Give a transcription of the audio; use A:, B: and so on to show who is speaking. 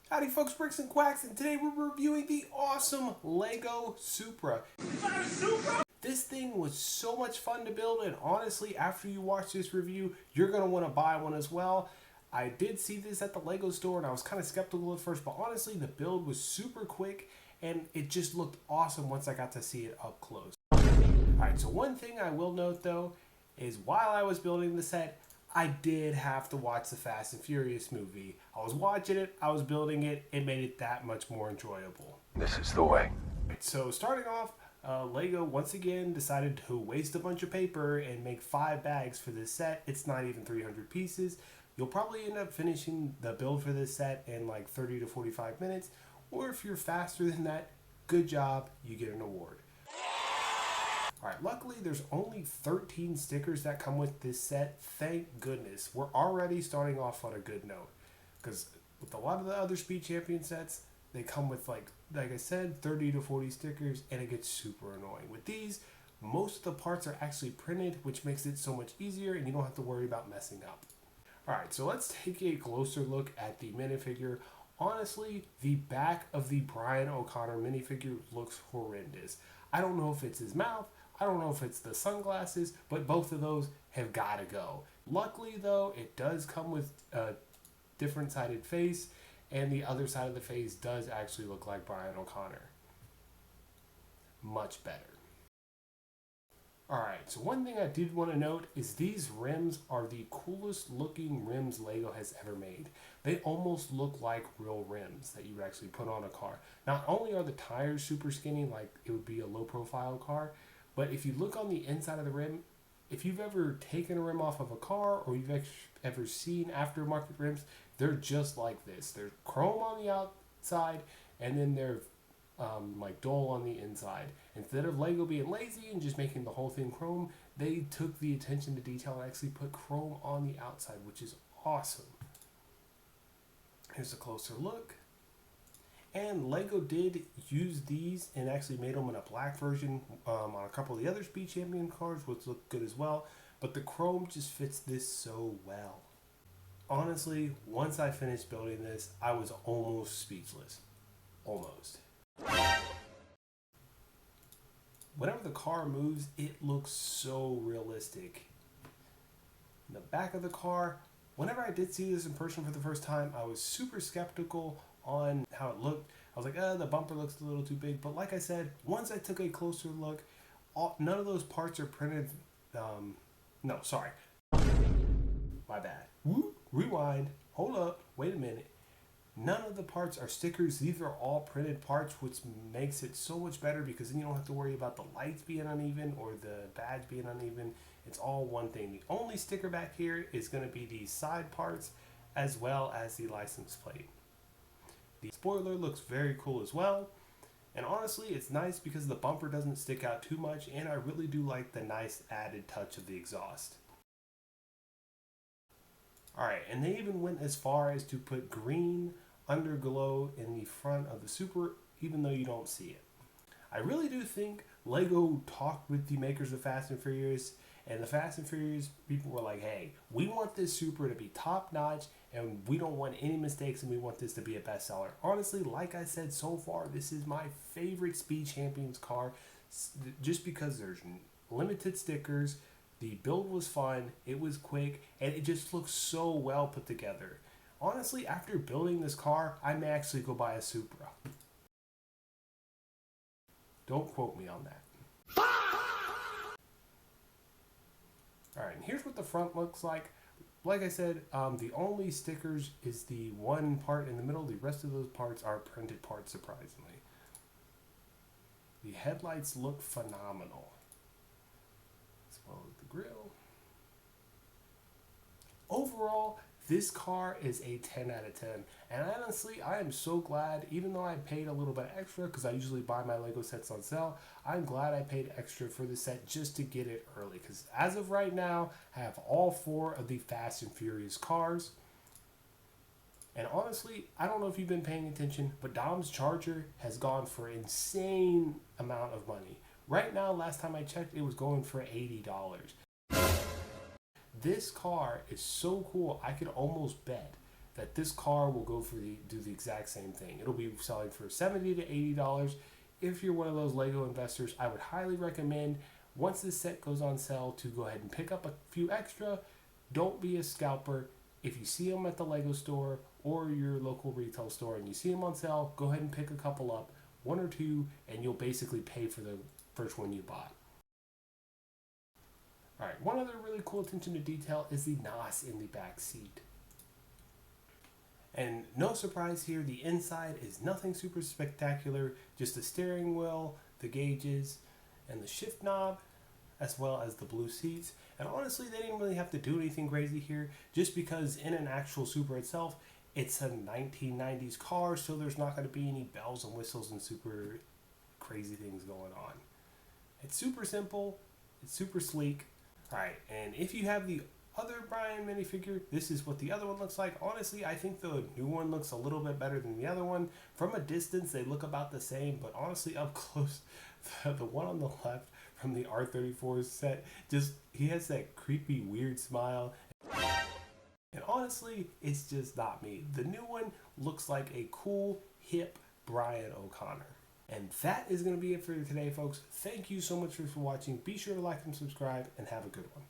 A: Howdy folks, Bricks and Quacks, and today we're reviewing the awesome Lego Supra. This thing was so much fun to build, and honestly, after you watch this review, you're going to want to buy one as well. I did see this at the Lego store, and I was kind of skeptical at first, but honestly, the build was super quick, and it just looked awesome once I got to see it up close. Alright, so one thing I will note though, is while I was building the set, I did have to watch the Fast and Furious movie. I was watching it, I was building it, it made it that much more enjoyable.
B: This is the way.
A: So starting off, Lego once again decided to waste a bunch of paper and make 5 bags for this set. It's not even 300 pieces. You'll probably end up finishing the build for this set in like 30 to 45 minutes, or if you're faster than that, good job, you get an award. Alright, luckily there's only 13 stickers that come with this set. Thank goodness. We're already starting off on a good note. Because with a lot of the other Speed Champion sets, they come with like I said, 30 to 40 stickers, and it gets super annoying. With these, most of the parts are actually printed, which makes it so much easier and you don't have to worry about messing up. Alright, so let's take a closer look at the minifigure. Honestly, the back of the Brian O'Connor minifigure looks horrendous. I don't know if it's his mouth, I don't know if it's the sunglasses, but both of those have got to go. Luckily though, it does come with a different sided face, and the other side of the face does actually look like Brian O'Connor. Much better. Alright, so one thing I did want to note is these rims are the coolest looking rims Lego has ever made. They almost look like real rims that you would actually put on a car. Not only are the tires super skinny like it would be a low profile car, but if you look on the inside of the rim, if you've ever taken a rim off of a car or you've ever seen aftermarket rims, they're just like this. They're chrome on the outside and then they're like dull on the inside. Instead of Lego being lazy and just making the whole thing chrome, they took the attention to detail and actually put chrome on the outside, which is awesome. Here's a closer look. And Lego did use these and actually made them in a black version on a couple of the other Speed Champion cars, which look good as well. But the chrome just fits this so well. Honestly, once I finished building this, I was almost speechless. Almost. Whenever the car moves, it looks so realistic. In the back of the car, whenever I did see this in person for the first time, I was super skeptical on how it looked. I was like, the bumper looks a little too big. But like I said, once I took a closer look, none of those parts are printed. No, sorry. My bad. Rewind. Hold up. Wait a minute. None of the parts are stickers. These are all printed parts, which makes it so much better because then you don't have to worry about the lights being uneven or the badge being uneven. It's all one thing. The only sticker back here is going to be the side parts as well as the license plate. The spoiler looks very cool as well. And honestly, it's nice because the bumper doesn't stick out too much, and I really do like the nice added touch of the exhaust. Alright, and they even went as far as to put green underglow in the front of the Supra, even though you don't see it. I really do think Lego talked with the makers of Fast and Furious, and the Fast and Furious people were like, hey, we want this Supra to be top notch, and we don't want any mistakes, and we want this to be a bestseller. Honestly, like I said, so far, this is my favorite Speed Champions car, just because there's limited stickers, the build was fun, it was quick, and it just looks so well put together. Honestly, after building this car, I may actually go buy a Supra. Don't quote me on that. Alright, and here's what the front looks like. Like I said, the only stickers is the one part in the middle. The rest of those parts are printed parts, surprisingly. The headlights look phenomenal, as well as the grille. Overall, this car is a 10 out of 10, and honestly, I am so glad, even though I paid a little bit extra, because I usually buy my Lego sets on sale, I'm glad I paid extra for the set just to get it early, because as of right now, I have all 4 of the Fast and Furious cars, and honestly, I don't know if you've been paying attention, but Dom's Charger has gone for an insane amount of money. Right now, last time I checked, it was going for $80. This car is so cool, I could almost bet that this car will do the exact same thing. It'll be selling for $70 to $80. If you're one of those Lego investors, I would highly recommend, once this set goes on sale, to go ahead and pick up a few extra. Don't be a scalper. If you see them at the Lego store or your local retail store and you see them on sale, go ahead and pick a couple up, one or two, and you'll basically pay for the first one you bought. Alright, one other really cool attention to detail is the NOS in the back seat. And no surprise here, the inside is nothing super spectacular, just the steering wheel, the gauges, and the shift knob, as well as the blue seats. And honestly, they didn't really have to do anything crazy here, just because in an actual Supra itself, it's a 1990s car, so there's not going to be any bells and whistles and super crazy things going on. It's super simple, it's super sleek. Alright, and if you have the other Brian minifigure, this is what the other one looks like. Honestly, I think the new one looks a little bit better than the other one. From a distance, they look about the same, but honestly, up close, the one on the left from the R34 set, he has that creepy, weird smile. And honestly, it's just not me. The new one looks like a cool, hip Brian O'Connor. And that is going to be it for today, folks. Thank you so much for watching. Be sure to like and subscribe, and have a good one.